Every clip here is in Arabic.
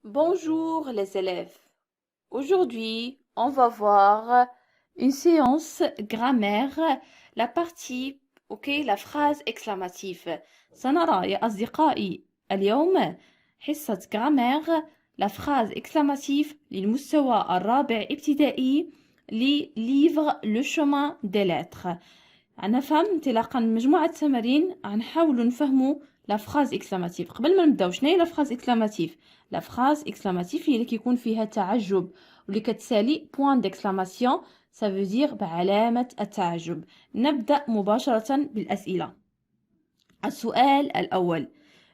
Bonjour les élèves. Aujourd'hui, on va voir une séance grammaire, la partie la phrase exclamative. سنرى يا أصدقائي اليوم حصة grammaire la phrase exclamative للمستوى الرابع ابتدائي لليفغ لو chemin des lettres. غنفهم انطلاقا من مجموعة تمارين غنحاولوا نفهموا لا فراز اكسلاماتيف. قبل ما نبداو شنو هي لا فراز اكسلاماتيف؟ لا فراز اكسلاماتيف هي اللي كيكون فيها تعجب واللي كتسالي بوين ديكسلاماسيون، سافو بعلامة التعجب. نبدأ مباشرة بالأسئلة. السؤال الأول: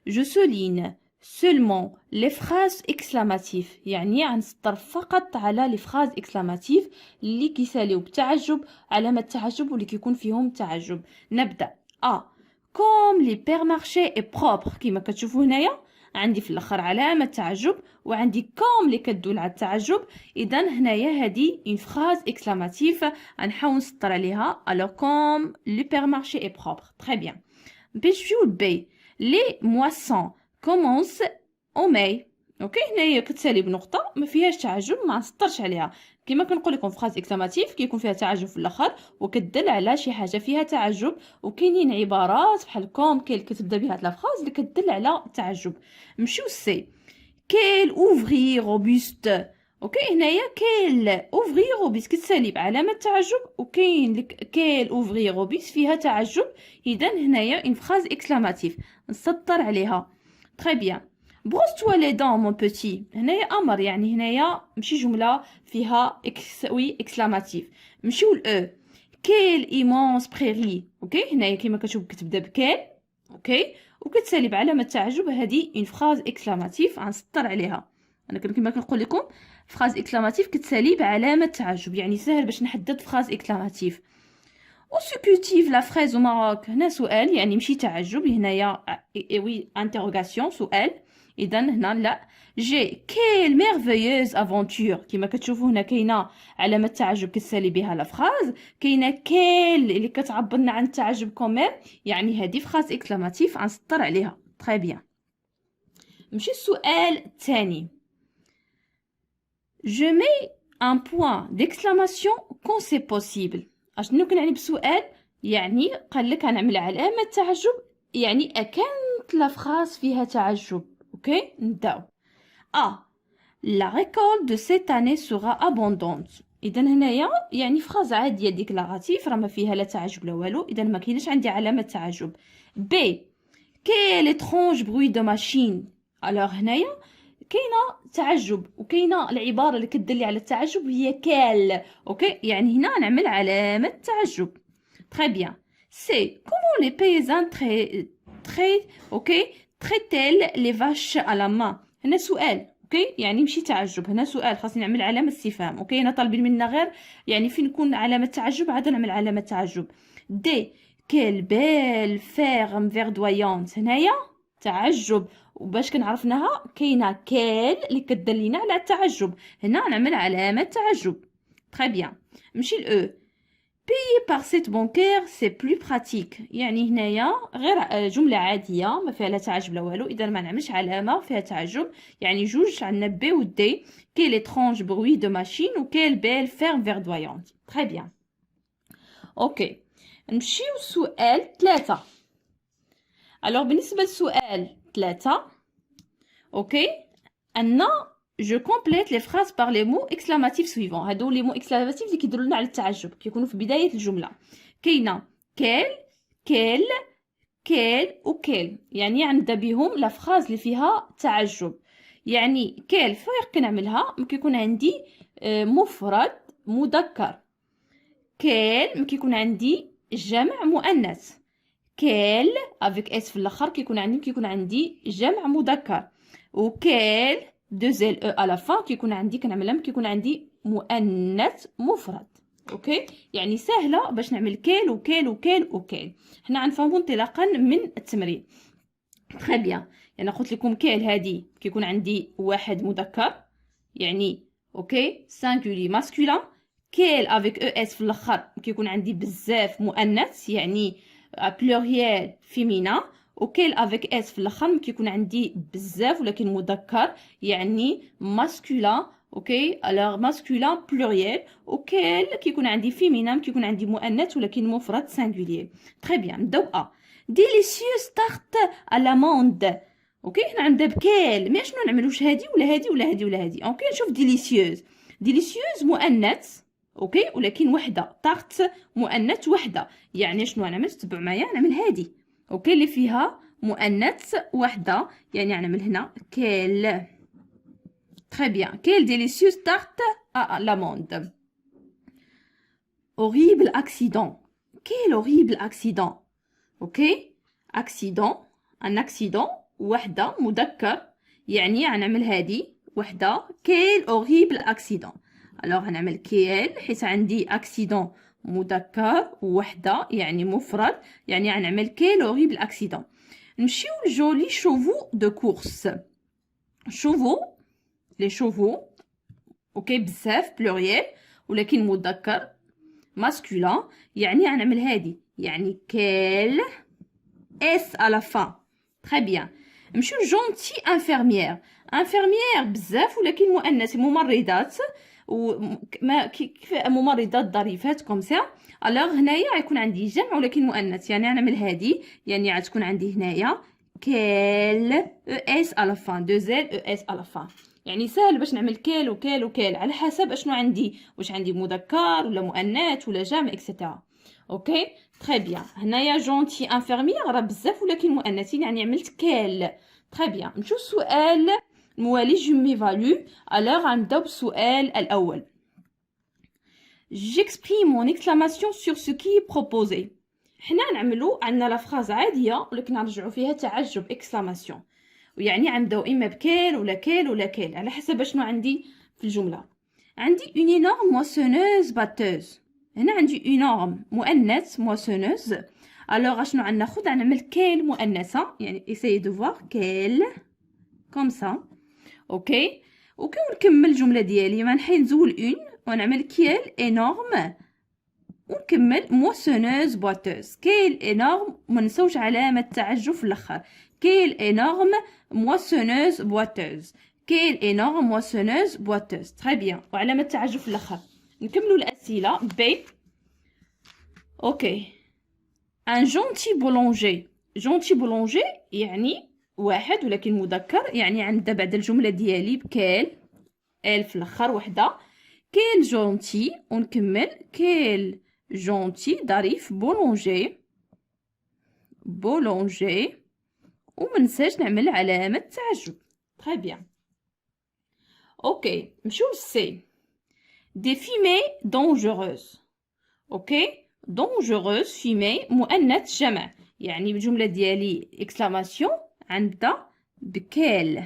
Je souligne seulement les phrases exclamatives، يعني غنسطر فقط على لي فراز اكسلاماتيف اللي كيساليو بتعجب، علامة التعجب واللي كيكون فيهم تعجب. نبدأ. كوم لي بير مارشي اي بروبر، كيما كتشوفوا هنايا عندي في الاخر علامة تعجب وعندي كوم اللي كتدل على التعجب. اذا هنايا هذه اون فراز اكسلاماتيف غنحاول نسطر عليها. الوغ كوم لي بير مارشي اي بروبر. تري بيان. باش نمشيو لبي، لي مواسون كومونس او ماي. اوكي، هنايا كتسالي بنقطه ما فيهاش تعجب، ما نسطرش عليها. كما كنقول لكم فراز اكسلاماتيف كيكون فيها تعجب في الاخر وكتدل على شي حاجه فيها تعجب، وكاينين عبارات بحال كوم كيل كتبدا بها هاد لا فراز اللي كتدل على التعجب. نمشيو سي. كيل اوفري روبوست. اوكي، هنايا كيل اوفري روبوست كتسالي بعلامه تعجب، وكاين كيل اوفري روبوست فيها تعجب. اذا هنايا اون فراز اكسلاماتيف نسطر عليها. تري بيان. بروس-toi les dents mon petit. هنايا امر، يعني هنايا ماشي جمله فيها اكسلاماتيف. نمشيو ل كيل ايمونس بريري. اوكي، هنايا كما كتشوف كتبدا بكيل، اوكي، وكتسالي بعلامه التعجب. هذه اون فراز اكسلاماتيف غنسطر عليها. انا كما كنقول لكم فراز اكسلاماتيف كتسالي بعلامه التعجب، يعني سهل باش نحدد فراز اكسلاماتيف. او سو كولتيف لا فريز او ماروك. هنا سؤال، يعني ماشي تعجب، هنايا وي انتروغاسيون، سؤال. اذا هنا لا. جي كيل ميرفيوز افونتور. كما كتشوفوا هنا كاينه علامه تعجب كتسالي بها لا فراز، كاينه كيل اللي كتعبرنا عن التعجب كوميم، يعني هذه فراز اكسلاماتيف غنسطر عليها. تري بيان. نمشي السؤال الثاني. Je mets un point d'exclamation quand c'est possible. اشنو كنعني بسؤال؟ يعني قال لك غنعمل علامة تعجب، يعني كانت لا فراس فيها تعجب. اوكي، نبداو. la récolte de cette année sera abondante. اذا هنايا يعني فراز عاديه ديكلاراتيف، راه ما فيها لا تعجب لا والو، اذا ما كاينش عندي علامه تعجب. بي كيل étrange bruit de machine. الوغ هنايا كاينه تعجب وكاينه العباره اللي كتدل على التعجب هي كال. اوكي، يعني هنا نعمل علامه تعجب. تري بيان. سي كومون لي بيزان تري اوكي تريتيل لي فاش على ما. هنا سؤال، اوكي، يعني ماشي تعجب، هنا سؤال خاصني نعمل علامه استفهام. اوكي، هنا طالبين منا غير يعني فين نكون علامه تعجب عاد نعمل علامه تعجب. دي كيل بيل فيرم فيردويونت. هنايا تعجب، وباش كنعرفناها كاينه كيل اللي كدلينا على التعجب، هنا نعمل علامه تعجب. تري بيان. نمشي ل payer par cette bancaire c'est plus pratique. يعني هنايا غير جمله عاديه ما فيها لا تعجب لا والو، اذا ما نعملش علامه فيها تعجب. يعني جوج عندنا بي و دي. كيل étrange bruit de machine وكيل بيل فيرم فيردويونت. تري بيان. اوكي، نمشيو لسؤال 3. الوغ بالنسبه لسؤال 3، اوكي، عندنا جو كومبليت لي فراز بار لي مو اكسلاماتيف سويفون. هادو لي مو اكسلاماتيف اللي كيدلوا لنا على التعجب، كيكونوا في بدايه الجمله. كاينه كيل، كيل، كيل وكيل، يعني عندها بهم لا فراز اللي فيها تعجب. يعني كيل فايق كنعملها كيكون عندي مفرد مذكر. كيل كيكون عندي جمع مؤنث. كيل افيك اس في الاخر كيكون عندي جمع مذكر. وكيل دو زيل او على فان كيكون عندي كنعملها كيكون عندي مؤنث مفرد. اوكي، يعني سهله باش نعمل كيل وكيل وكيل وكيل. حنا غنفهموا انطلاقا من التمرين. تري بيان. يعني قلت لكم كيل هذه كيكون عندي واحد مذكر، يعني اوكي سانغولي ماسكولين. كيل افيك او اس في الاخر كيكون عندي بزاف مؤنث، يعني بلوريال فيمينا. وكيل افيك اس في الاخر كيكون عندي بزاف ولكن مذكر يعني ماسكولين. اوكي الوغ ماسكولين بلوريال. وكيل كيكون عندي فيمينام كيكون عندي مؤنث ولكن مفرد سانغولير. تري بيان نبداو ا ديليسيوس تارت ا لاموند. اوكي حنا عندنا بكيل مي شنو نعمل واش هادي ولا هادي ولا هادي ولا هادي. اوكي نشوف ديليسيوز. ديليسيوز مؤنث اوكي ولكن وحده. تارت مؤنث وحده يعني شنو نعمل تبعوا معايا نعمل هادي اوكي اللي فيها مؤنث وحده يعني نعمل هنا كيل. تري بيان كيل ديليسيوس تارت ا لاموند. horrible accident. quel horrible accident. اوكي accident un accident وحده مذكر يعني غنعمل هادي وحده quel horrible accident. الوغ غنعمل كيل حيت عندي accident مذكر وحده يعني مفرد يعني غنعمل quel horrible accident. نمشيو لجولي شوفو دو كورس. شوفو لي شوفو اوكي بزاف بلوريال ولكن مذكر ماسكولين يعني غنعمل هادي يعني كيل اس à la fin. très bien. نمشيو جونتي انفيرميير. انفيرميير بزاف ولكن مؤنث ممرضات وما كيف ممرضات ظريفات كوم سا. الوغ هنايا غيكون عندي جمع ولكن مؤنث يعني غنعمل هادي يعني غتكون عندي هنايا كيل او اس à la fin. دو زيل او اس à la fin. يعني سهل باش نعمل كيل وكيل وكيل على حسب اشنو عندي واش عندي مذكر ولا مؤنث ولا جمع اكسيتيرا. اوكي تري بيان. هنايا جونتي انفيرميير راه بزاف ولكن مؤنثين يعني عملت كيل. تري بيان. نشوف السؤال الموالي جو ميفالو. الوغ غنبداو بالسؤال الاول. j'exprime mon exclamation sur ce qui est proposé. حنا نعملو عندنا لا فراز عاديه ولكن نرجعوا فيها تعجب اكسلاماسيون ويعني غنبداو اما بكيل ولا كيل ولا كيل على حسب شنو عندي في الجمله. عندي اون اينورم موسونوز باتوز. هنا عندي اينورم مؤنث موسونوز. الوغ شنو غناخذ غنعمل كيل مؤنثه يعني اساي دو فوار كيل كوم سا. اوكي وكي نكمل الجمله ديالي ما نحي نزول اون ونعمل كيل انورم ونكمل موسونوز بواتوز. كيل انورم ما نساوش علامه التعجب في الاخر. كيل انورم موسونوز بواتوز. كيل انورم موسونوز بواتوز. تري بيان وعلامه التعجب في الاخر. نكملوا الاسئله. بي اوكي ان جونتي بولونجي. جونتي بولونجي يعني واحد ولكن مذكر يعني عندنا بعد الجمله ديالي بكيل ال في الاخر وحده. كيل جونتي ونكمل كيل جونتي ظريف بولونجي. بولونجي ومنساش نعمل علامه تعجب. تري بيان. اوكي نمشيو للسي. des fumées dangereuses. اوكي dangereuse fumée مؤنث جمع يعني بالجمله ديالي اكسلاماسيون غنبدا بكيل.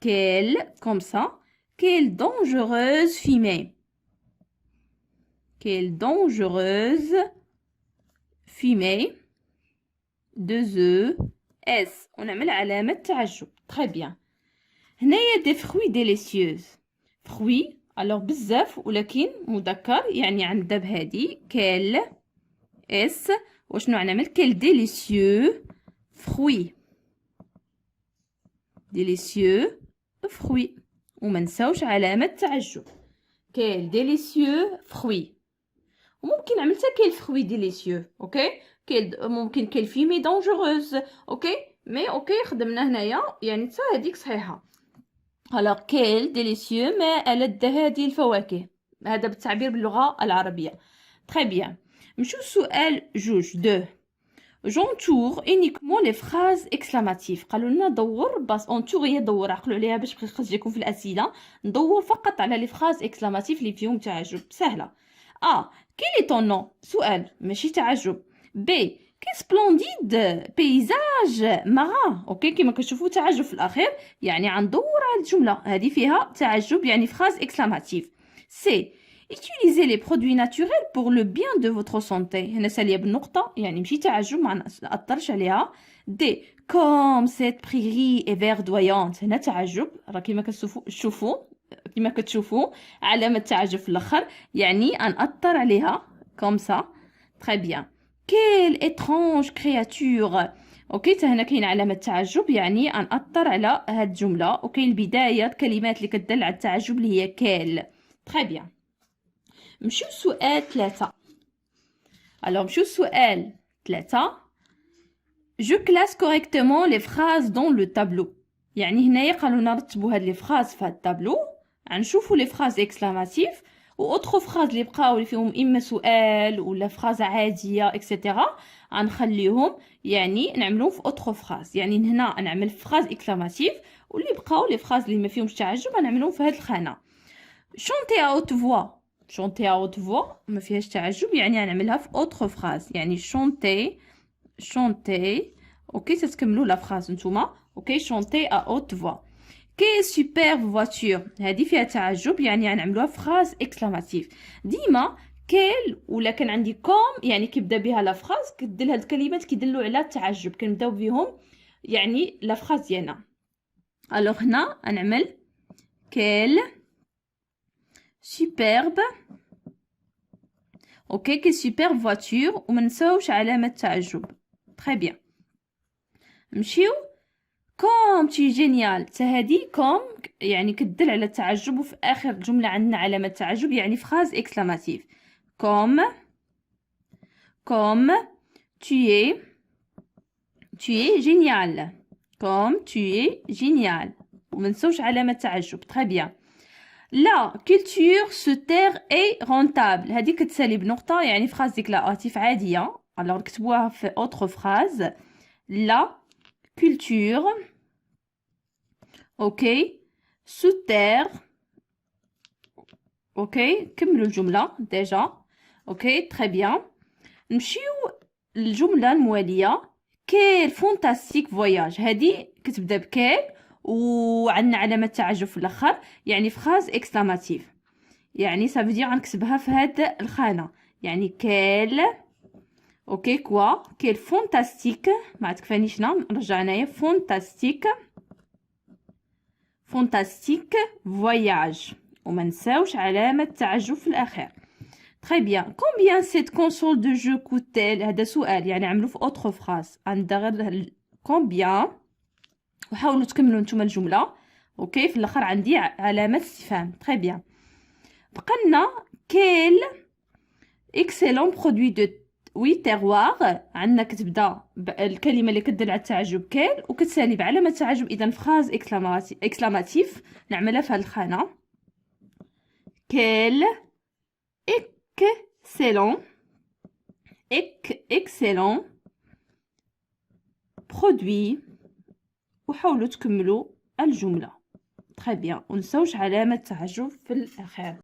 كيل كوم سا. كيل dangereuse fumée. كيل dangereuse fumée. deux e s ونعمل علامه تعجب. تري بيان. هنايا دي fruits délicieuses. fruits الوغ بزاف ولكن مذكر يعني عندنا بهادي كيل اس وشنو غنعمل كيل ديليسيو فروي. ديليسيو فروي وما نساوش علامه التعجب. كيل ديليسيو فروي. وممكن عملت كيل فروي ديليسيو. اوكي كيل ممكن كيل فيمي دونجوروز. اوكي مي اوكي خدمنا هنايا يعني حتى هذيك صحيحه. alors كيل ديليسيو ما ألذ هذه الفواكه. هذا بالتعبير باللغة العربية. très bien. نمشيو السؤال جوج دو. j'entoure uniquement les phrases exclamatives. قالوا لنا دور باس انتور هي دور عقلوا عليها باش خص يكون في الأسئلة. ندور فقط على لي فراز اكسلاماتيف اللي فيهم تعجب. سهلة. quel est ton nom. سؤال ماشي تعجب. بي كي سبلونديد بيزاج ماران. اوكي كيما كتشوفوا تعجب في الاخير يعني غندور على الجمله هذه فيها تعجب يعني فراز اكسلاماتيف. سي utiliser les produits naturels pour le bien de votre santé. هنا ساليه بالنقطه يعني ماشي تعجب ما ناثرش عليها. دي comme cette prairie est verdoyante. هنا تعجب راه كيما كتشوفوا كيما كتشوفوا علامه تعجب في الاخر يعني ناثر عليها comme ça. très bien. Quelle étrange créature. اوكي حتى هنا كاين علامه تعجب، يعني غنأثر على هاد الجمله. اوكي البدايه الكلمات اللي كتدل على التعجب اللي هي كال. تري بيان. نمشيو لسؤال 3. نمشيو لسؤال 3. Je classe correctement les phrases dans le tableau. يعني هنايا قالوا نرتبوا هاد لي فراز في هاد الطابلو، غنشوفوا لي فراز اكسكلاماتيف و اوتر فراز اللي بقاو اللي فيهم اما سؤال ولا فراز عاديه اكسيتيرا غنخليهم يعني نعملوهم في اوتر فراز. يعني هنا نعمل فراز اكسكلاماتيف واللي بقاو لي فراز اللي ما فيهمش تعجب غنعملوهم في هاد الخانه. شونتي ا اوت فوا، شونتي ا اوت فوا ما فيهاش تعجب يعني غنعملها في اوتر فراز. يعني شونتي chanter. Ok, تتكملوا لا فراز نتوما. اوكي chanter à haute voix. Quelle superbe voiture. هذه فيها تعجب يعني غنعملوها فراز اكسكلاماتيف. ديما كيل ولا كان عندي كوم يعني كيبدا بها لا فراز كدير هاد الكلمات كيدلوا على التعجب كنبداو بهم يعني لا فراز ديالنا. الوغ هنا غنعمل كيل سوبرب. اوكي كي سوبرب فواتور وما نساوش علامه التعجب. تري بيان. نمشيو كوم تي جينيال. حتى هادي كوم يعني كتدل على التعجب وفي اخر الجمله عندنا علامه التعجب يعني فراز اكسكلاماتيف. كوم tu es génial. كوم tu es génial وما نساوش علامه التعجب. تري بيان. لا culture se taire est rentable. هادي كتسالي بنقطه يعني فراز ديكلاراتيف عاديه. الوغ نكتبوها في اوتر فراز. لا culture اوكي se taire. اوكي كملوا الجمله ديجا. اوكي تري بيان. نمشيو للجمله المواليه. كيل فونتاستيك فواياج. هذه كتبدا بكيل وعندنا علامه تعجب في الاخر يعني فراز اكسكلاماتيف. يعني صافي دير غنكتبها في هاد الخانه. يعني كيل اوكي كوا كيل فونتاستيك ما تكفانيش نرجع هنايا فونتاستيك فونتاستيك فواياج وما نساوش علامه التعجب في الاخر. تري بيان. كومبيان سيت كونسول دو جو كوتيل. هذا سؤال يعني عملو في اوتر فراز. غندير كومبيان وحاولوا تكملوا نتوما الجمله. اوكي في الاخر عندي علامه استفهام. تري بيان. بقى كيل اكسيلون برودوي دو وي تيروار. عندنا كتبدا الكلمه اللي كدل على التعجب كيل وكتسالي بعلامه التعجب اذا فراز اكسكلاماتيف نعملها في هذه الخانه. كيل excellent excellent produit وحاولوا تكملوا الجمله. تري بيان ونساوش علامه التعجب في الاخر.